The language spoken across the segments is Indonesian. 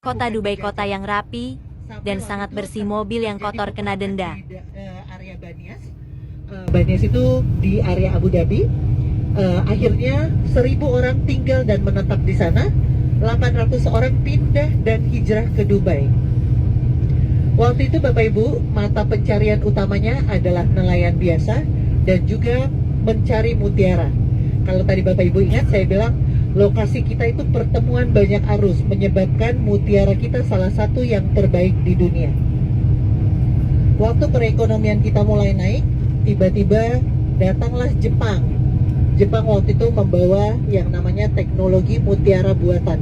Kota Dubai kota yang rapi dan sangat bersih, mobil yang kotor kena denda. Area Banias. Banias itu di area Abu Dhabi. Akhirnya 1.000 orang tinggal dan menetap di sana. 800 orang pindah dan hijrah ke Dubai. Waktu itu Bapak Ibu, mata pencarian utamanya adalah nelayan biasa dan juga mencari mutiara. Kalau tadi Bapak Ibu ingat, saya bilang lokasi kita itu pertemuan banyak arus, menyebabkan mutiara kita salah satu yang terbaik di dunia. Waktu perekonomian kita mulai naik, tiba-tiba datanglah Jepang. Jepang waktu itu membawa yang namanya teknologi mutiara buatan.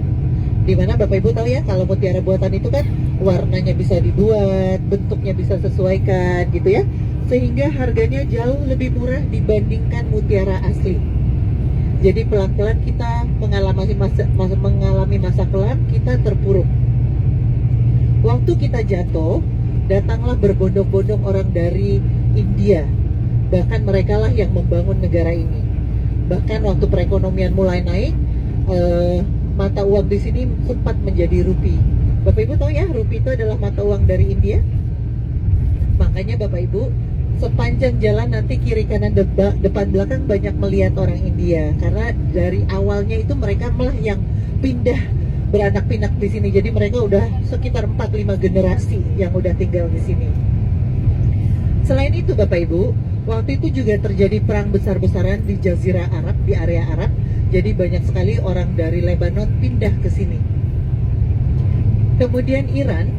Dimana Bapak Ibu tahu ya, kalau mutiara buatan itu kan warnanya bisa dibuat, bentuknya bisa sesuaikan gitu ya, sehingga harganya jauh lebih murah dibandingkan mutiara asli. Jadi pelan-pelan kita mengalami masa kelam, kita terpuruk. Waktu kita jatuh, datanglah berbondong-bondong orang dari India. Bahkan mereka lah yang membangun negara ini. Bahkan waktu perekonomian mulai naik, mata uang di sini sempat menjadi rupi. Bapak Ibu tahu ya, rupi itu adalah mata uang dari India. Makanya Bapak Ibu, sepanjang jalan nanti kiri kanan depan belakang banyak melihat orang India, karena dari awalnya itu mereka malah yang pindah beranak pinak di sini. Jadi mereka udah sekitar 4-5 generasi yang udah tinggal di sini. Selain itu Bapak Ibu, waktu itu juga terjadi perang besar-besaran di Jazirah Arab, di area Arab. Jadi banyak sekali orang dari Lebanon pindah ke sini. Kemudian Iran,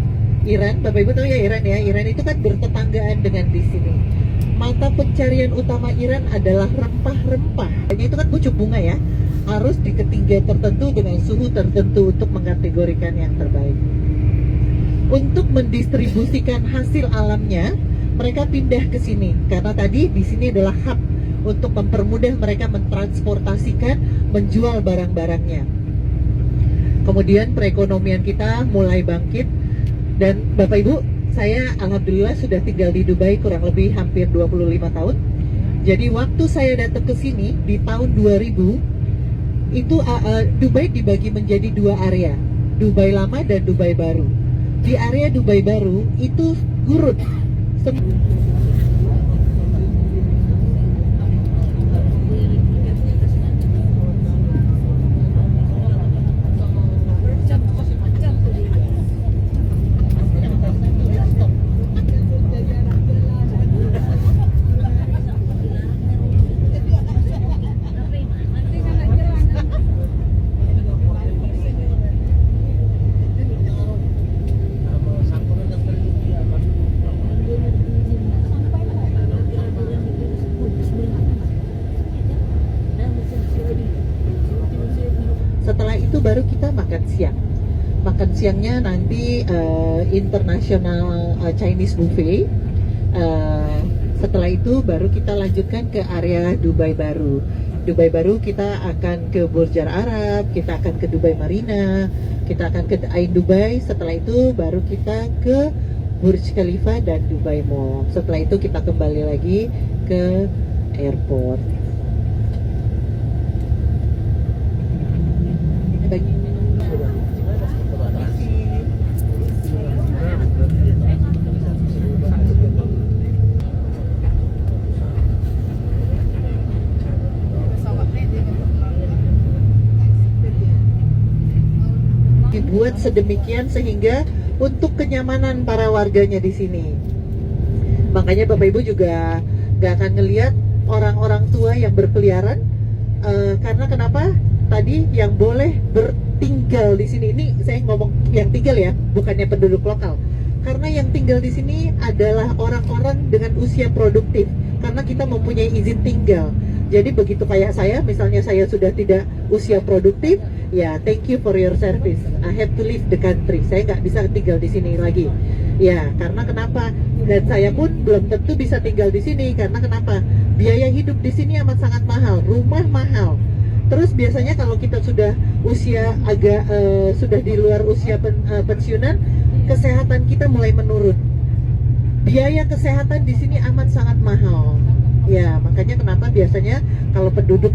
Bapak Ibu tahu ya Iran ya, Iran itu kan bertetanggaan dengan di sini. Mata pencarian utama Iran adalah rempah-rempah. Hanya itu kan pucuk bunga ya, harus di ketinggian tertentu dengan suhu tertentu untuk mengkategorikan yang terbaik. Untuk mendistribusikan hasil alamnya, mereka pindah ke sini karena tadi di sini adalah hub untuk mempermudah mereka mentransportasikan, menjual barang-barangnya. Kemudian perekonomian kita mulai bangkit. Dan Bapak Ibu, saya alhamdulillah sudah tinggal di Dubai kurang lebih hampir 25 tahun. Jadi waktu saya datang ke sini di tahun 2000, itu Dubai dibagi menjadi 2 area, Dubai Lama dan Dubai Baru. Di area Dubai Baru itu gurun. Setelah itu baru kita makan siang. Makan siangnya nanti international Chinese buffet. Setelah itu baru kita lanjutkan ke area Dubai Baru. Dubai Baru kita akan ke Burj Al Arab, kita akan ke Dubai Marina, kita akan ke Ain Dubai. Setelah itu baru kita ke Burj Khalifa dan Dubai Mall. Setelah itu kita kembali lagi ke airport. Dibuat sedemikian sehingga untuk kenyamanan para warganya di sini. Makanya Bapak Ibu juga gak akan ngelihat orang-orang tua yang berkeliaran, karena kenapa? Tadi yang boleh bertinggal di sini, ini saya ngomong yang tinggal ya, bukannya penduduk lokal. Karena yang tinggal di sini adalah orang-orang dengan usia produktif, karena kita mempunyai izin tinggal. Jadi begitu kayak saya, misalnya saya sudah tidak usia produktif, ya thank you for your service. I have to leave the country. Saya nggak bisa tinggal di sini lagi. Ya, karena kenapa? Dan saya pun belum tentu bisa tinggal di sini, karena kenapa? Biaya hidup di sini amat sangat mahal, rumah mahal. Terus biasanya kalau kita sudah usia agak sudah di luar usia pensiunan, kesehatan kita mulai menurun. Biaya kesehatan di sini amat sangat mahal. Ya, makanya kenapa biasanya kalau penduduk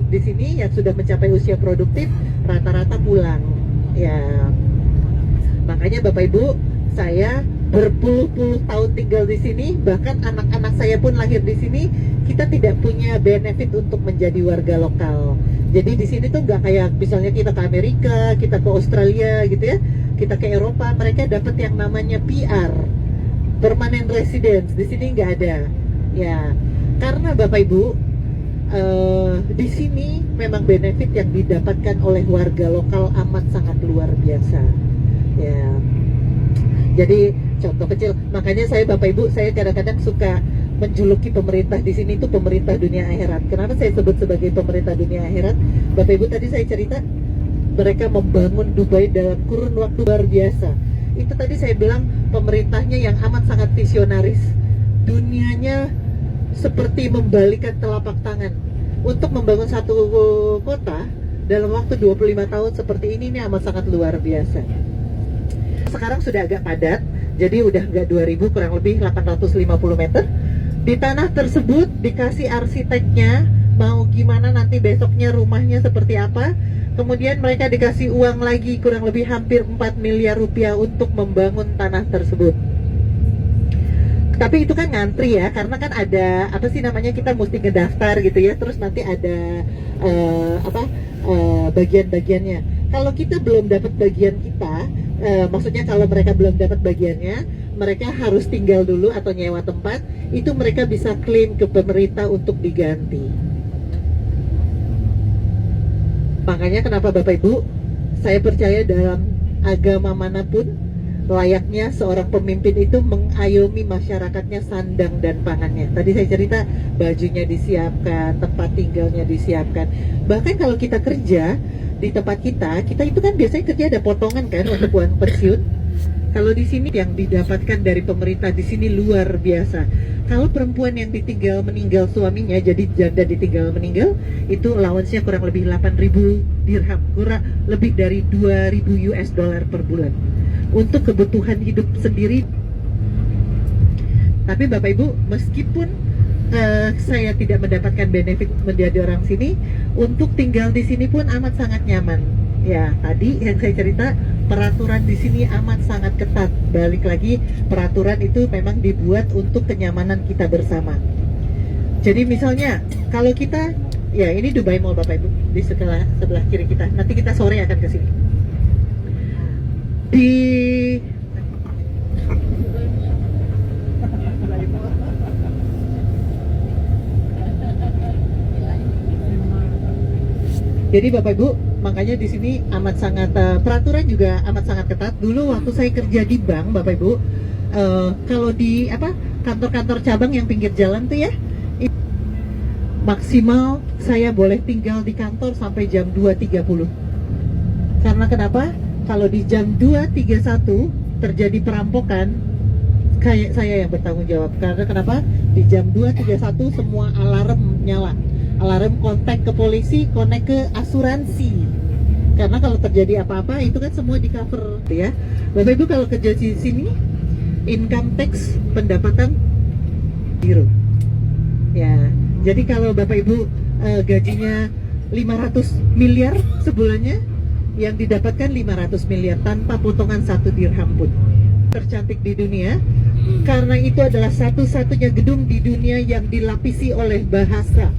di sini yang sudah mencapai usia produktif rata-rata pulang. Ya. Makanya Bapak Ibu, saya berpuluh-puluh tahun tinggal di sini, bahkan anak-anak saya pun lahir di sini. Kita tidak punya benefit untuk menjadi warga lokal. Jadi di sini tuh nggak kayak misalnya kita ke Amerika, kita ke Australia gitu ya, kita ke Eropa, mereka dapat yang namanya PR, permanent residence. Di sini nggak ada. Ya, karena Bapak Ibu, di sini memang benefit yang didapatkan oleh warga lokal amat sangat luar biasa. Ya, jadi contoh kecil, makanya saya Bapak Ibu, saya kadang-kadang suka menjuluki pemerintah di sini itu pemerintah dunia akhirat. Kenapa saya sebut sebagai pemerintah dunia akhirat? Bapak Ibu, tadi saya cerita mereka membangun Dubai dalam kurun waktu luar biasa. Itu tadi saya bilang pemerintahnya yang amat sangat visionaris. Dunianya seperti membalikan telapak tangan untuk membangun satu kota dalam waktu 25 tahun seperti ini amat sangat luar biasa. Sekarang sudah agak padat, jadi udah nggak 2000, kurang lebih 850 meter. Di tanah tersebut dikasih arsiteknya mau gimana nanti besoknya rumahnya seperti apa. Kemudian mereka dikasih uang lagi kurang lebih hampir 4 miliar rupiah untuk membangun tanah tersebut. Tapi itu kan ngantri ya, karena kan ada apa sih namanya, kita mesti ngedaftar gitu ya. Terus nanti ada bagian-bagiannya. Kalau kita belum dapat bagian kita, maksudnya kalau mereka belum dapat bagiannya, mereka harus tinggal dulu atau nyewa tempat. Itu mereka bisa klaim ke pemerintah untuk diganti. Makanya kenapa Bapak Ibu, saya percaya dalam agama manapun, layaknya seorang pemimpin itu mengayomi masyarakatnya sandang dan pangannya. Tadi saya cerita bajunya disiapkan, tempat tinggalnya disiapkan. Bahkan kalau kita kerja di tempat kita itu kan biasanya kerja ada potongan kan untuk uang pensiun. Kalau di sini yang didapatkan dari pemerintah di sini luar biasa. Kalau perempuan yang ditinggal meninggal suaminya, jadi janda ditinggal meninggal, itu allowance-nya kurang lebih 8.000 dirham, kurang lebih dari 2.000 US dollar per bulan untuk kebutuhan hidup sendiri. Tapi Bapak Ibu, meskipun saya tidak mendapatkan benefit menjadi orang sini, untuk tinggal di sini pun amat sangat nyaman. Ya, tadi yang saya cerita, peraturan di sini amat sangat ketat. Balik lagi, peraturan itu memang dibuat untuk kenyamanan kita bersama. Jadi misalnya, kalau kita, ya ini Dubai Mall Bapak Ibu, di sebelah kiri kita. Nanti kita sore akan ke sini. Jadi Bapak Ibu, makanya di sini amat sangat peraturan juga amat sangat ketat. Dulu waktu saya kerja di bank, Bapak Ibu, kalau di kantor-kantor cabang yang pinggir jalan tuh ya, maksimal saya boleh tinggal di kantor sampai jam 2.30. Karena kenapa? Kalau di jam 2.31 terjadi perampokan, kayak saya yang bertanggung jawab. Karena kenapa? Di jam 2.31 semua alarm nyala. Alarm kontak ke polisi, kontak ke asuransi. Karena kalau terjadi apa-apa itu kan semua di cover ya. Bapak Ibu kalau kerja di sini, income tax pendapatan zero. Ya, jadi kalau Bapak Ibu gajinya 500 miliar sebulannya, yang didapatkan 500 miliar tanpa potongan 1 dirham pun. Tercantik di dunia, karena itu adalah satu-satunya gedung di dunia yang dilapisi oleh bahasa.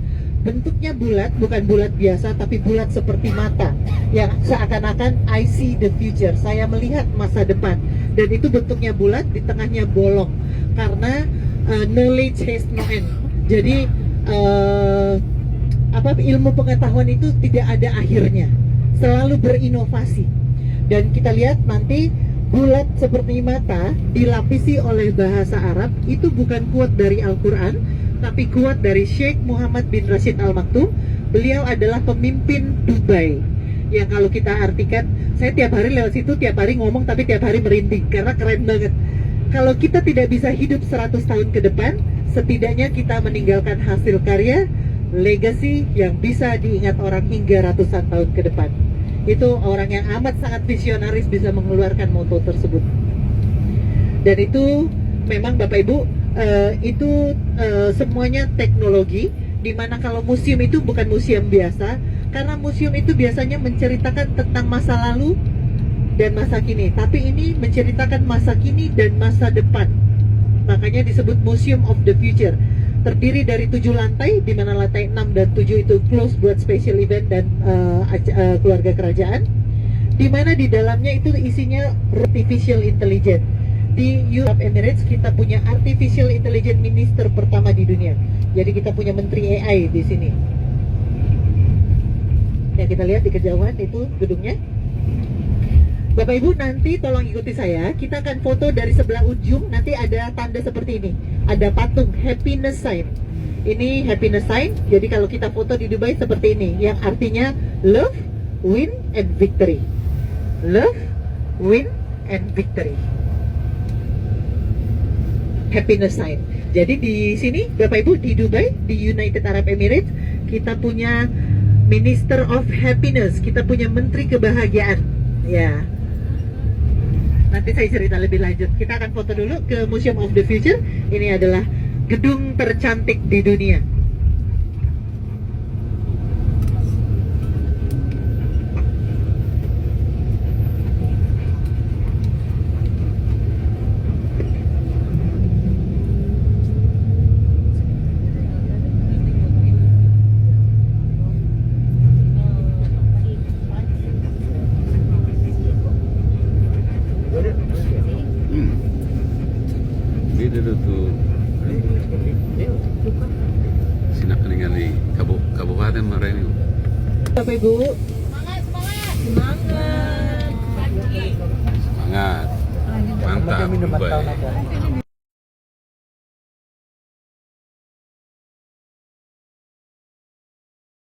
Bentuknya bulat, bukan bulat biasa, tapi bulat seperti mata, yang seakan-akan I see the future, saya melihat masa depan. Dan itu bentuknya bulat, di tengahnya bolong, karena knowledge has no end. Jadi ilmu pengetahuan itu tidak ada akhirnya, selalu berinovasi. Dan kita lihat nanti bulat seperti mata dilapisi oleh bahasa Arab, itu bukan quote dari Al-Quran, tapi kuat dari Sheikh Muhammad bin Rashid Al Maktoum. Beliau adalah pemimpin Dubai, yang kalau kita artikan, saya tiap hari lewat situ, tiap hari ngomong, tapi tiap hari merinding karena keren banget. Kalau kita tidak bisa hidup 100 tahun ke depan, setidaknya kita meninggalkan hasil karya, legacy yang bisa diingat orang hingga ratusan tahun ke depan. Itu orang yang amat sangat visionaris bisa mengeluarkan moto tersebut. Dan itu memang Bapak Ibu, semuanya teknologi, dimana kalau museum itu bukan museum biasa, karena museum itu biasanya menceritakan tentang masa lalu dan masa kini. Tapi ini menceritakan masa kini dan masa depan. Makanya disebut Museum of the Future. Terdiri dari 7 lantai, di mana lantai 6 dan 7 itu close buat special event dan keluarga kerajaan. Di mana di dalamnya itu isinya artificial intelligence. Di Arab Emirates kita punya artificial intelligence minister pertama di dunia. Jadi kita punya menteri AI di sini. Yang kita lihat di kejauhan itu gedungnya. Bapak Ibu nanti tolong ikuti saya. Kita akan foto dari sebelah ujung. Nanti ada tanda seperti ini. Ada patung happiness sign. Ini happiness sign. Jadi kalau kita foto di Dubai seperti ini, yang artinya love, win, and victory. Love, win, and victory. Happiness sign. Jadi di sini Bapak Ibu di Dubai, di United Arab Emirates, kita punya Minister of Happiness, kita punya Menteri Kebahagiaan. Ya. Nanti saya cerita lebih lanjut. Kita akan foto dulu ke Museum of the Future. Ini adalah gedung tercantik di dunia. Beda tuh sinak ningali kabupaten Mareni. Bapak Ibu, Semangat, mantap Dubai.